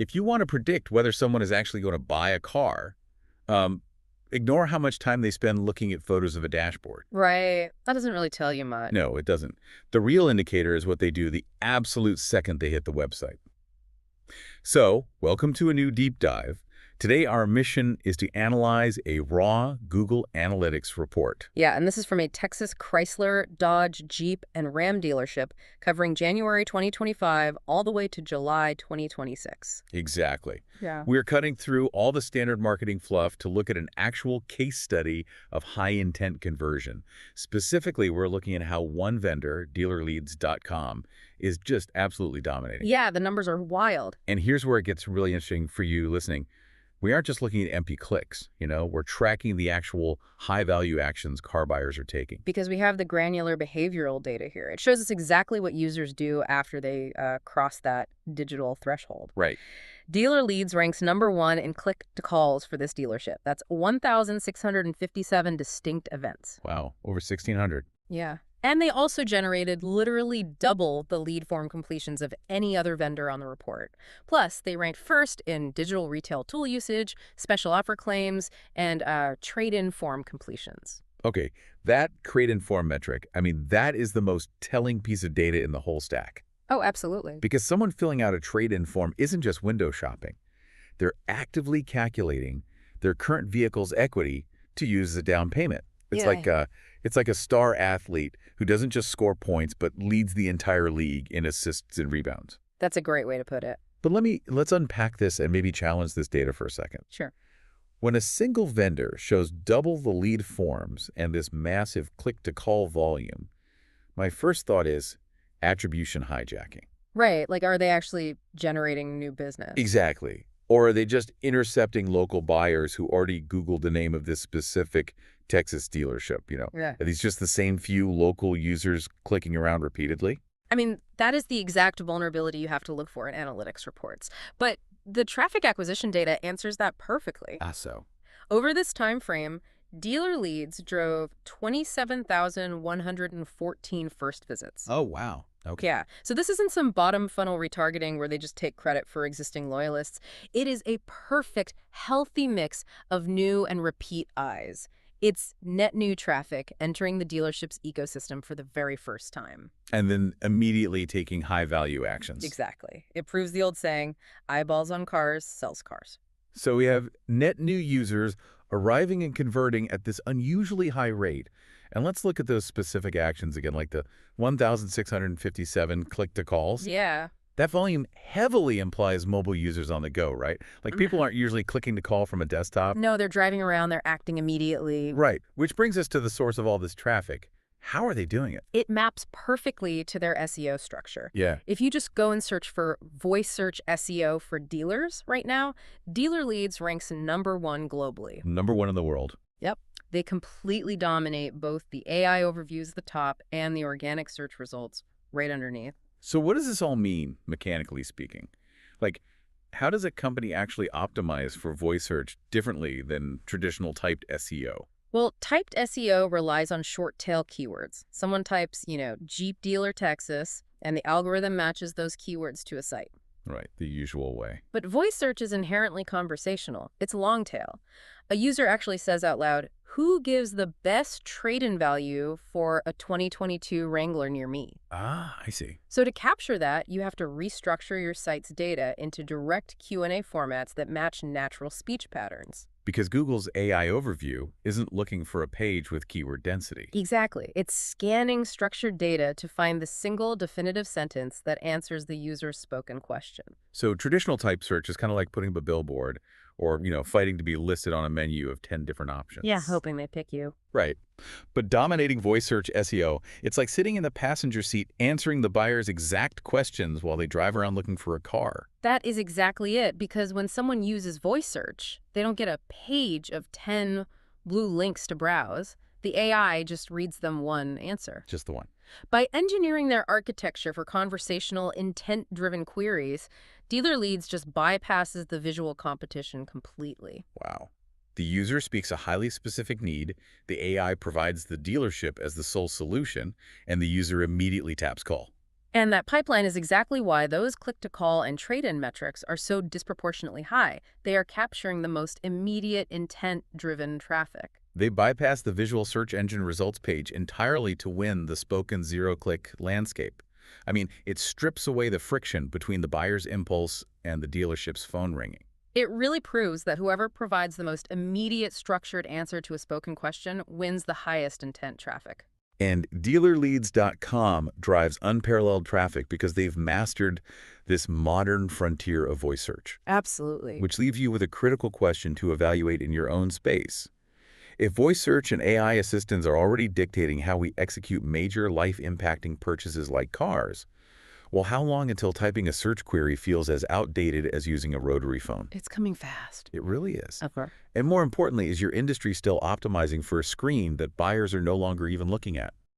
If you want to predict whether someone is actually going to buy a car, um, ignore how much time they spend looking at photos of a dashboard. Right. That doesn't really tell you much. No, it doesn't. The real indicator is what they do the absolute second they hit the website. So, welcome to a new deep dive. Today, our mission is to analyze a raw Google Analytics report. Yeah, and this is from a Texas Chrysler, Dodge, Jeep, and Ram dealership covering January 2025 all the way to July 2026. Exactly. Yeah. We're cutting through all the standard marketing fluff to look at an actual case study of high-intent conversion. Specifically, we're looking at how one vendor, dealerleads.com, is just absolutely dominating. Yeah, the numbers are wild. And here's where it gets really interesting for you listening. We aren't just looking at empty clicks, we're tracking the actual high-value actions car buyers are taking. Because we have the granular behavioral data here. It shows us exactly what users do after they cross that digital threshold. Right. Dealer Leads ranks #1 in click-to-calls for this dealership. That's 1,657 distinct events. Wow, over 1,600. Yeah. And they also generated literally double the lead form completions of any other vendor on the report. Plus, they ranked first in digital retail tool usage, special offer claims, and trade-in form completions. Okay, that trade-in form metric, that is the most telling piece of data in the whole stack. Oh, absolutely. Because someone filling out a trade-in form isn't just window shopping. They're actively calculating their current vehicle's equity to use as a down payment. It's like a star athlete who doesn't just score points but leads the entire league in assists and rebounds. That's a great way to put it. But let's unpack this and maybe challenge this data for a second. Sure. When a single vendor shows double the lead forms and this massive click-to-call volume, my first thought is attribution hijacking. Right. Like, are they actually generating new business? Exactly. Or are they just intercepting local buyers who already Googled the name of this specific Texas dealership? Yeah. Are these just the same few local users clicking around repeatedly? That is the exact vulnerability you have to look for in analytics reports. But the traffic acquisition data answers that perfectly. So. Over this time frame, Dealer Leads drove 27,114 first visits. Oh, wow. Okay. Yeah. So this isn't some bottom funnel retargeting where they just take credit for existing loyalists. It is a perfect, healthy mix of new and repeat eyes. It's net new traffic entering the dealership's ecosystem for the very first time. And then immediately taking high-value actions. Exactly. It proves the old saying, eyeballs on cars sells cars. So we have net new users arriving and converting at this unusually high rate. And let's look at those specific actions again, like the 1,657 click-to-calls. Yeah. That volume heavily implies mobile users on the go, right? Like people aren't usually clicking to call from a desktop. No, they're driving around, they're acting immediately. Right, which brings us to the source of all this traffic. How are they doing it? It maps perfectly to their SEO structure. Yeah. If you just go and search for voice search SEO for dealers right now, Dealer Leads ranks #1 globally. #1 in the world. Yep. They completely dominate both the AI overviews at the top and the organic search results right underneath. So what does this all mean, mechanically speaking? Like, how does a company actually optimize for voice search differently than traditional typed SEO? Well, typed SEO relies on short tail keywords. Someone types, Jeep dealer Texas, and the algorithm matches those keywords to a site. Right, the usual way. But voice search is inherently conversational. It's long tail. A user actually says out loud, who gives the best trade-in value for a 2022 Wrangler near me? Ah, I see. So to capture that, you have to restructure your site's data into direct Q&A formats that match natural speech patterns. Because Google's AI overview isn't looking for a page with keyword density. Exactly. It's scanning structured data to find the single definitive sentence that answers the user's spoken question. So traditional type search is kind of like putting up a billboard or, fighting to be listed on a menu of 10 different options. Yeah, hoping they pick you. Right. But dominating voice search SEO, it's like sitting in the passenger seat answering the buyer's exact questions while they drive around looking for a car. That is exactly it, because when someone uses voice search, they don't get a page of 10 blue links to browse. The AI just reads them one answer. Just the one. By engineering their architecture for conversational, intent-driven queries, Dealer Leads just bypasses the visual competition completely. Wow. The user speaks a highly specific need, the AI provides the dealership as the sole solution, and the user immediately taps call. And that pipeline is exactly why those click-to-call and trade-in metrics are so disproportionately high. They are capturing the most immediate, intent-driven traffic. They bypass the visual search engine results page entirely to win the spoken zero-click landscape. I mean, it strips away the friction between the buyer's impulse and the dealership's phone ringing. It really proves that whoever provides the most immediate, structured answer to a spoken question wins the highest intent traffic. And dealerleads.com drives unparalleled traffic because they've mastered this modern frontier of voice search, Absolutely. which leaves you with a critical question to evaluate in your own space. If voice search and AI assistants are already dictating how we execute major life-impacting purchases like cars, well, how long until typing a search query feels as outdated as using a rotary phone? It's coming fast. It really is. Okay. And more importantly, is your industry still optimizing for a screen that buyers are no longer even looking at?